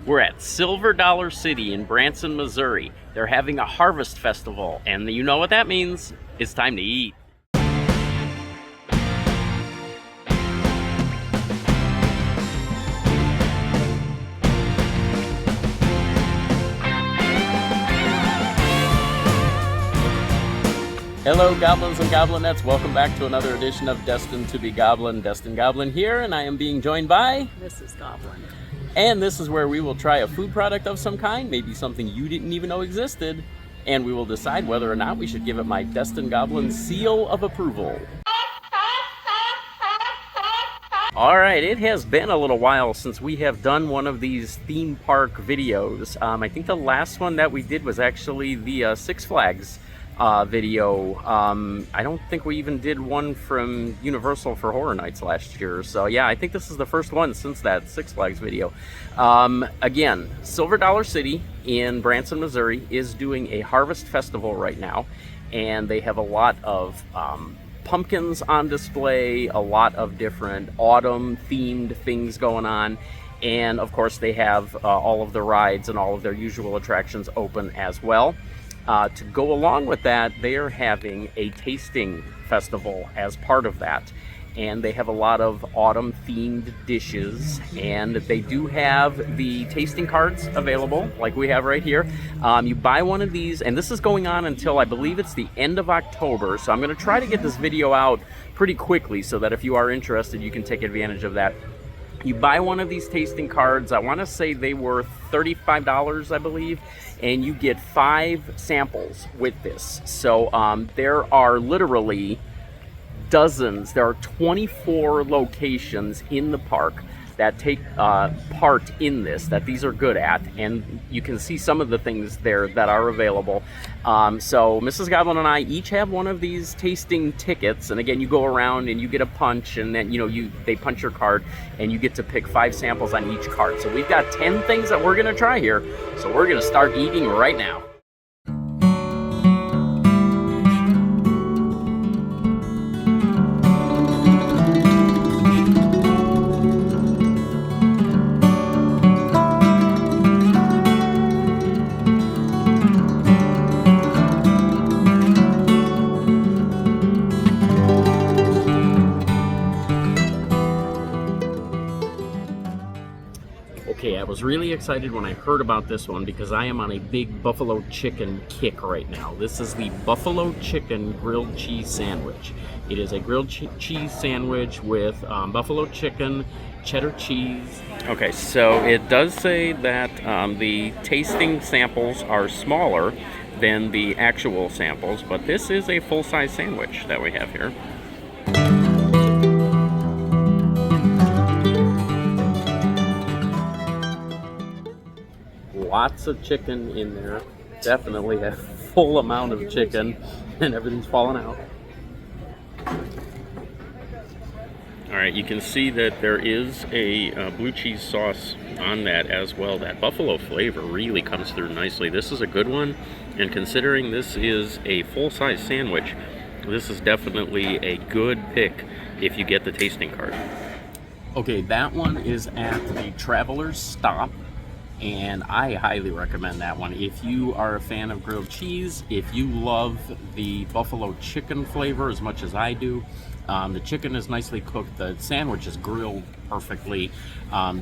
We're at Silver Dollar City in Branson, Missouri. They're having a harvest festival, and you know what that means. It's time to eat. Hello, Goblins and Goblinettes. Welcome back to another edition of Destined to be Goblin. Destined Goblin here, and I am being joined by Mrs. Goblin. And this is where we will try a food product of some kind, maybe something you didn't even know existed, and we will decide whether or not we should give it my Destined Goblin seal of approval. Alright, it has been a little while since we have done one of these theme park videos. I think the last one that we did was actually the Six Flags video. I don't think we even did one from Universal for Horror Nights last year. So yeah, I think this is the first one since that Six Flags video. Again, Silver Dollar City in Branson, Missouri is doing a harvest festival right now, and they have a lot of pumpkins on display, a lot of different autumn themed things going on, and of course they have all of the rides and all of their usual attractions open as well. To go along with that, they are having a tasting festival as part of that. And they have a lot of autumn themed dishes, and they do have the tasting cards available like we have right here. You buy one of these, and this is going on until I believe it's the end of October. So I'm going to try to get this video out pretty quickly so that if you are interested, you can take advantage of that. You buy one of these tasting cards, I want to say they were $35, I believe, and you get 5 samples with this. So there are literally dozens, there are 24 locations in the park that take part in this, that these are good at, and you can see some of the things there that are available. So Mrs. Goblin and I each have one of these tasting tickets, and again, you go around and you get a punch, and then they punch your card, and you get to pick 5 samples on each card. So we've got 10 things that we're gonna try here, so we're gonna start eating right now. Okay, I was really excited when I heard about this one because I am on a big buffalo chicken kick right now. This is the buffalo chicken grilled cheese sandwich. It is a grilled cheese sandwich with buffalo chicken, cheddar cheese. Okay, so it does say that the tasting samples are smaller than the actual samples, but this is a full-size sandwich that we have here. Lots of chicken in there. Definitely a full amount of chicken, and everything's falling out. Alright, you can see that there is a blue cheese sauce on that as well. That buffalo flavor really comes through nicely. This is a good one, and considering this is a full-size sandwich, this is definitely a good pick if you get the tasting card. Okay, that one is at the Traveler's Stop, and I highly recommend that one. If you are a fan of grilled cheese, if you love the buffalo chicken flavor as much as I do, the chicken is nicely cooked, the sandwich is grilled perfectly,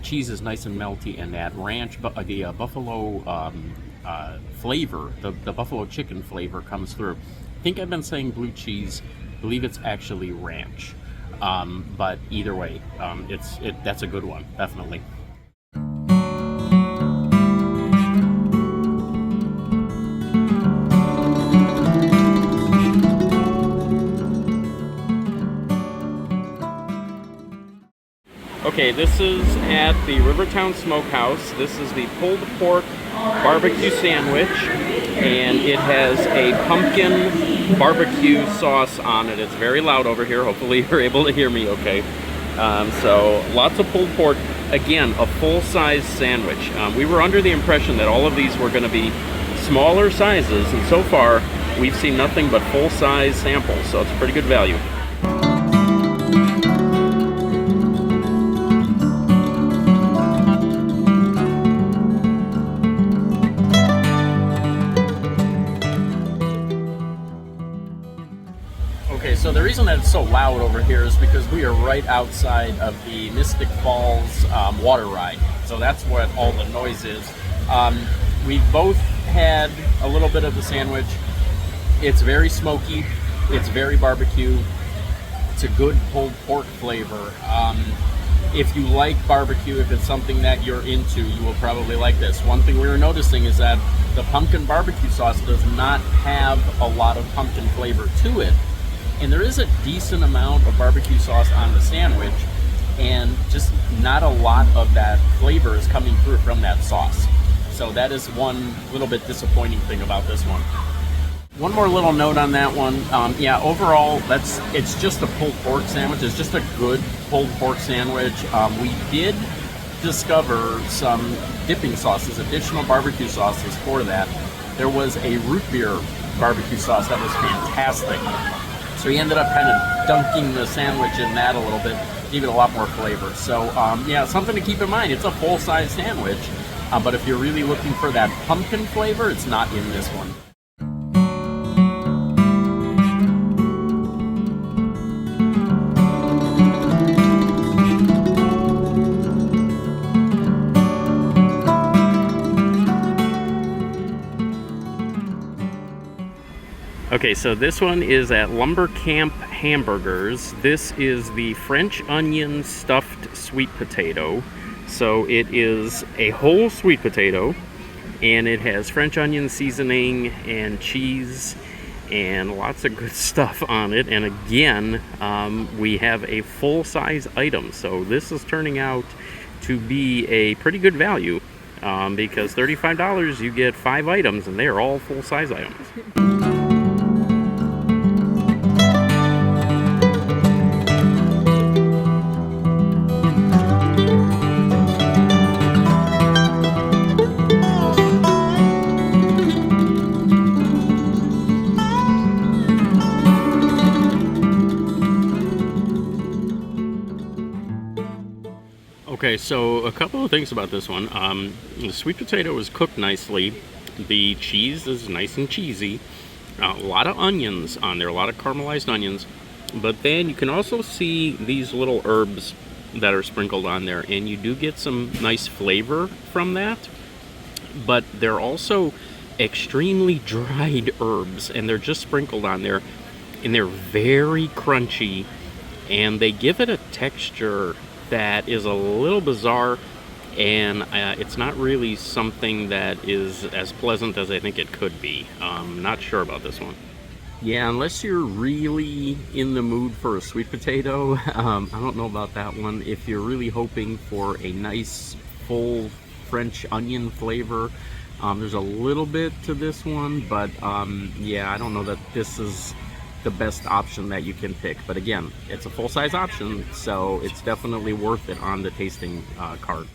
cheese is nice and melty, and that ranch, the buffalo flavor, the buffalo chicken flavor comes through. I think I've been saying blue cheese, I believe it's actually ranch, but either way, that's a good one, definitely. Okay, this is at the Rivertown Smokehouse. This is the pulled pork barbecue sandwich, and it has a pumpkin barbecue sauce on it. It's very loud over here. Hopefully you're able to hear me okay. So lots of pulled pork. Again, a full-size sandwich. We were under the impression that all of these were going to be smaller sizes, and so far we've seen nothing but full-size samples, so it's pretty good value. reason that it's so loud over here is because we are right outside of the Mystic Falls water ride. So that's what all the noise is. We've both had a little bit of the sandwich. It's very smoky. It's very barbecue. It's a good pulled pork flavor. If you like barbecue, if it's something that you're into, you will probably like this. One thing we were noticing is that the pumpkin barbecue sauce does not have a lot of pumpkin flavor to it. And there is a decent amount of barbecue sauce on the sandwich, and just not a lot of that flavor is coming through from that sauce. So that is one little bit disappointing thing about this one. One more little note on that one. Yeah, overall, it's just a pulled pork sandwich. It's just a good pulled pork sandwich. We did discover some dipping sauces, additional barbecue sauces for that. There was a root beer barbecue sauce that was fantastic. So he ended up kind of dunking the sandwich in that a little bit, gave it a lot more flavor. So yeah, something to keep in mind. It's a full-size sandwich, but if you're really looking for that pumpkin flavor, it's not in this one. Okay, so this one is at Lumber Camp Hamburgers. This is the French onion stuffed sweet potato. So it is a whole sweet potato, and it has French onion seasoning and cheese and lots of good stuff on it. And again, we have a full-size item. So this is turning out to be a pretty good value because $35 you get 5 items, and they are all full-size items. Okay, so a couple of things about this one. The sweet potato is cooked nicely. The cheese is nice and cheesy. A lot of onions on there, a lot of caramelized onions. But then you can also see these little herbs that are sprinkled on there, and you do get some nice flavor from that. But they're also extremely dried herbs, and they're just sprinkled on there, and they're very crunchy, and they give it a texture that is a little bizarre, and it's not really something that is as pleasant as I think it could be. Not sure about this one. Yeah, unless you're really in the mood for a sweet potato, I don't know about that one. If you're really hoping for a nice full French onion flavor, there's a little bit to this one, but yeah, I don't know that this is the best option that you can pick. But again, it's a full-size option, so it's definitely worth it on the tasting card.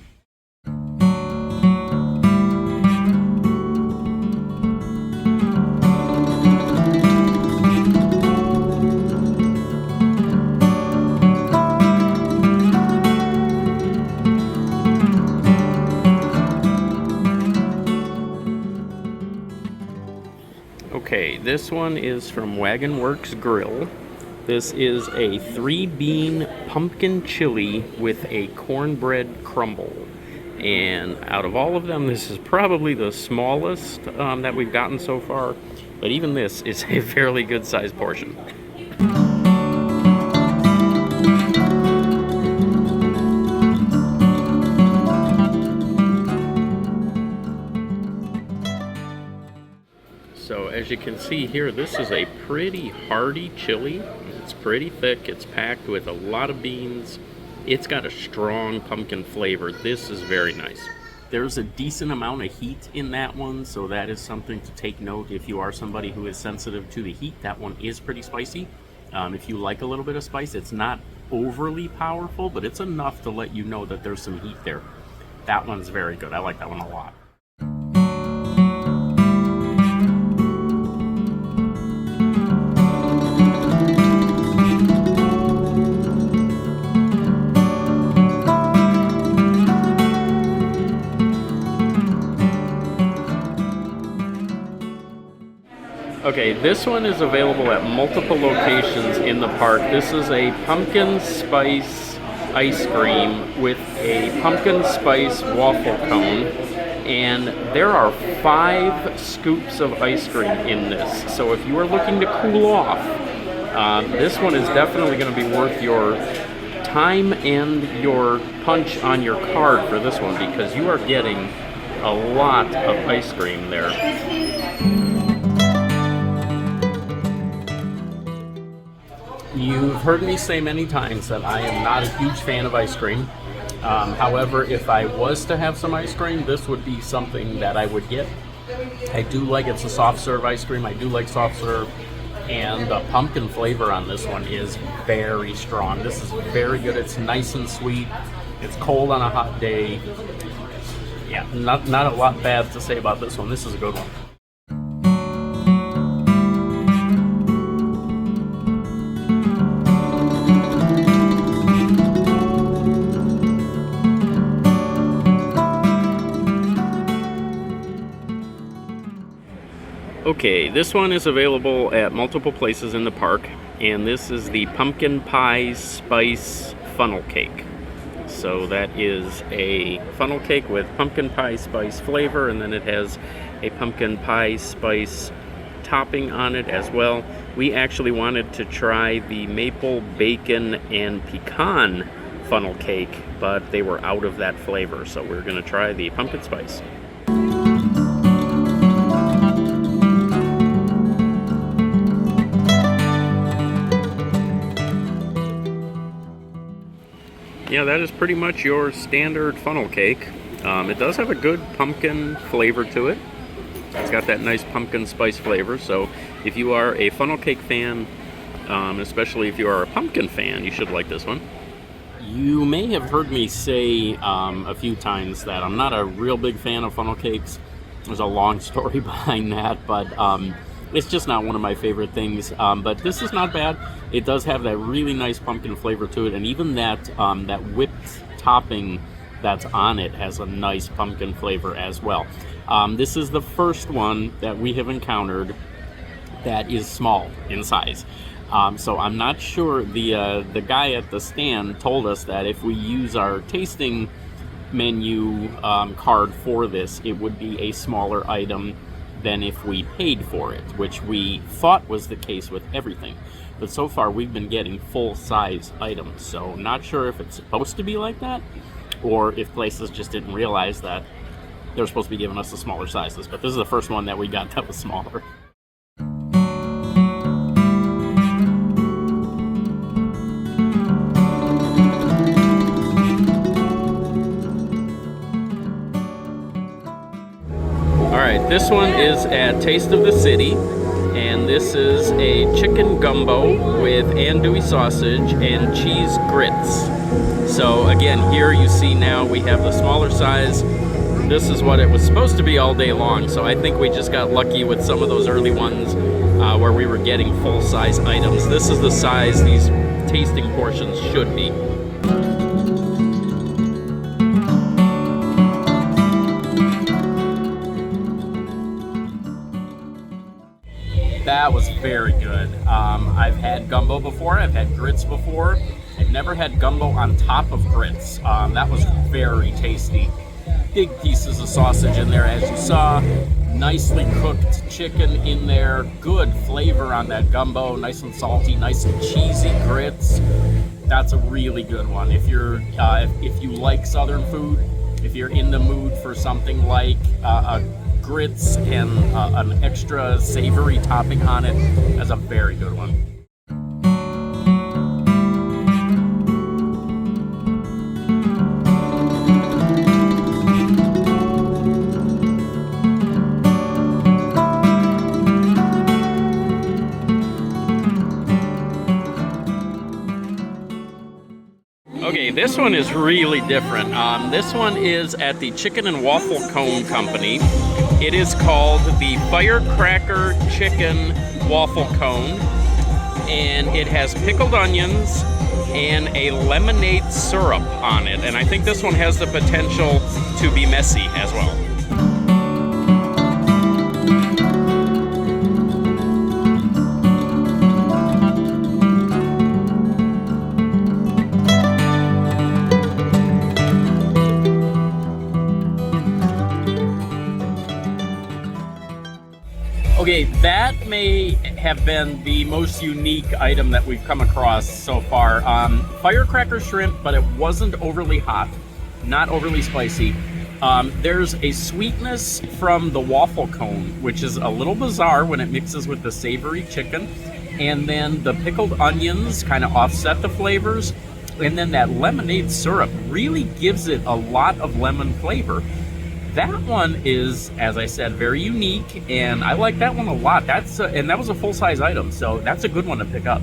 Okay, this one is from Wagon Works Grill. This is a 3-bean pumpkin chili with a cornbread crumble. And out of all of them, this is probably the smallest that we've gotten so far. But even this is a fairly good sized portion. So as you can see here, this is a pretty hearty chili. It's pretty thick, it's packed with a lot of beans. It's got a strong pumpkin flavor. This is very nice. There's a decent amount of heat in that one, so that is something to take note. If you are somebody who is sensitive to the heat, that one is pretty spicy. If you like a little bit of spice, it's not overly powerful, but it's enough to let you know that there's some heat there. That one's very good. I like that one a lot. Okay, this one is available at multiple locations in the park. This is a pumpkin spice ice cream with a pumpkin spice waffle cone, and there are 5 scoops of ice cream in this. So if you are looking to cool off, this one is definitely going to be worth your time and your punch on your card for this one, because you are getting a lot of ice cream there. You've heard me say many times that I am not a huge fan of ice cream. However, if I was to have some ice cream, this would be something that I would get. I do like it's a soft serve ice cream. I do like soft serve. And the pumpkin flavor on this one is very strong. This is very good. It's nice and sweet. It's cold on a hot day. Yeah, not a lot bad to say about this one. This is a good one. Okay, this one is available at multiple places in the park, and this is the pumpkin pie spice funnel cake. So that is a funnel cake with pumpkin pie spice flavor, and then it has a pumpkin pie spice topping on it as well. We actually wanted to try the maple bacon and pecan funnel cake, but they were out of that flavor, so we're going to try the pumpkin spice. Yeah, that is pretty much your standard funnel cake. It does have a good pumpkin flavor to it. It's got that nice pumpkin spice flavor, so if you are a funnel cake fan, especially if you are a pumpkin fan, you should like this one. You may have heard me say a few times that I'm not a real big fan of funnel cakes. There's a long story behind that, but it's just not one of my favorite things, but this is not bad. It does have that really nice pumpkin flavor to it, and even that that whipped topping that's on it has a nice pumpkin flavor as well. This is the first one that we have encountered that is small in size. So I'm not sure. The guy at the stand told us that if we use our tasting menu card for this, it would be a smaller item than if we paid for it, which we thought was the case with everything. But so far we've been getting full-size items, so not sure if it's supposed to be like that, or if places just didn't realize that they're supposed to be giving us the smaller sizes. But this is the first one that we got that was smaller. Alright, this one is at Taste of the City, and this is a chicken gumbo with andouille sausage and cheese grits. So again, here you see now we have the smaller size. This is what it was supposed to be all day long, so I think we just got lucky with some of those early ones where we were getting full-size items. This is the size these tasting portions should be. That was very good. I've had gumbo before, I've had grits before. I've never had gumbo on top of grits. That was very tasty. Big pieces of sausage in there, as you saw. Nicely cooked chicken in there. Good flavor on that gumbo. Nice and salty, nice and cheesy grits. That's a really good one. If you like Southern food, if you're in the mood for something like grits and an extra savory topping on it, that's a very good one. Okay, this one is really different. This one is at the Chicken and Waffle Cone Company. It is called the Firecracker Chicken Waffle Cone, and it has pickled onions and a lemonade syrup on it. And I think this one has the potential to be messy as well. Okay, that may have been the most unique item that we've come across so far. Firecracker shrimp, but it wasn't overly hot, not overly spicy. There's a sweetness from the waffle cone, which is a little bizarre when it mixes with the savory chicken. And then the pickled onions kind of offset the flavors. And then that lemonade syrup really gives it a lot of lemon flavor. That one is, as I said, very unique, and I like that one a lot. And that was a full-size item, so that's a good one to pick up.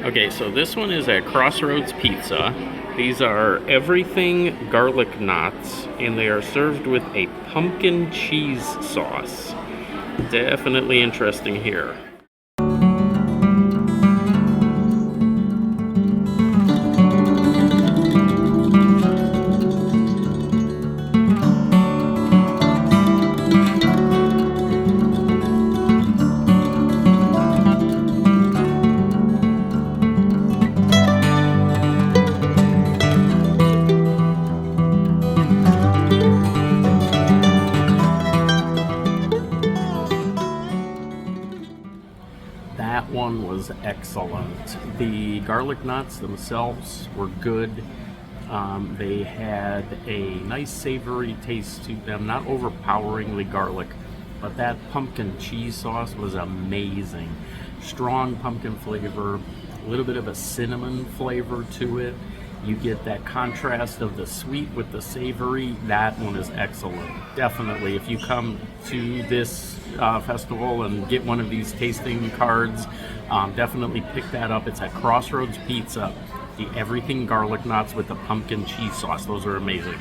Okay, so this one is at Crossroads Pizza. These are everything garlic knots, and they are served with a pumpkin cheese sauce. Definitely interesting here. That one was excellent. The garlic knots themselves were good. They had a nice savory taste to them, not overpoweringly garlic, but that pumpkin cheese sauce was amazing. Strong pumpkin flavor, a little bit of a cinnamon flavor to it. You get that contrast of the sweet with the savory. That one is excellent. Definitely, if you come to this festival and get one of these tasting cards, definitely pick that up. It's at Crossroads Pizza. The everything garlic knots with the pumpkin cheese sauce. Those are amazing.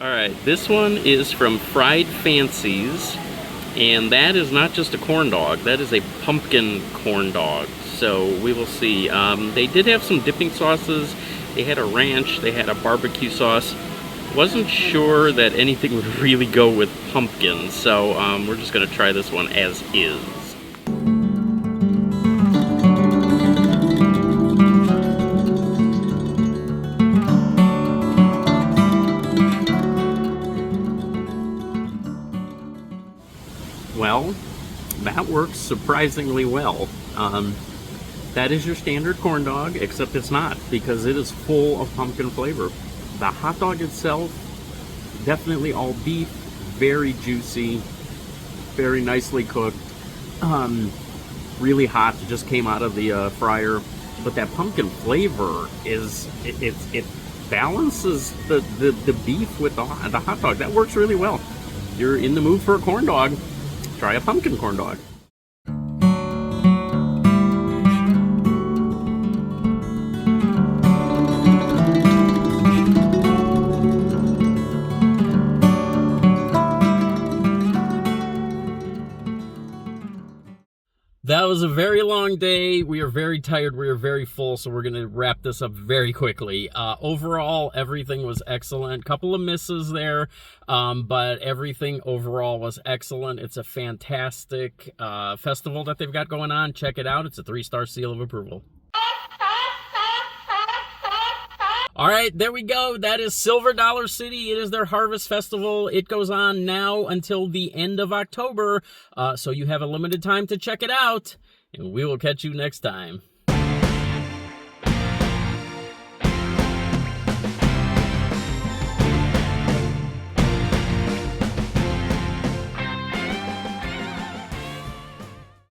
Alright, this one is from Fried Fancies, and that is not just a corn dog, that is a pumpkin corn dog. So we will see. They did have some dipping sauces. They had a ranch, they had a barbecue sauce. Wasn't sure that anything would really go with pumpkin, so we're just going to try this one as is. Well, that works surprisingly well. That is your standard corn dog, except it's not, because it is full of pumpkin flavor. The hot dog itself, definitely all beef, very juicy, very nicely cooked, really hot, just came out of the fryer. But that pumpkin flavor it balances the beef with the hot dog. That works really well. If you're in the mood for a corn dog, try a pumpkin corn dog. That was a very long day. We are very tired. We are very full, so we're going to wrap this up very quickly. Overall, everything was excellent. Couple of misses there, but everything overall was excellent. It's a fantastic festival that they've got going on. Check it out. It's a 3-star seal of approval. All right, there we go. That is Silver Dollar City. It is their Harvest Festival. It goes on now until the end of October, so you have a limited time to check it out, and we will catch you next time.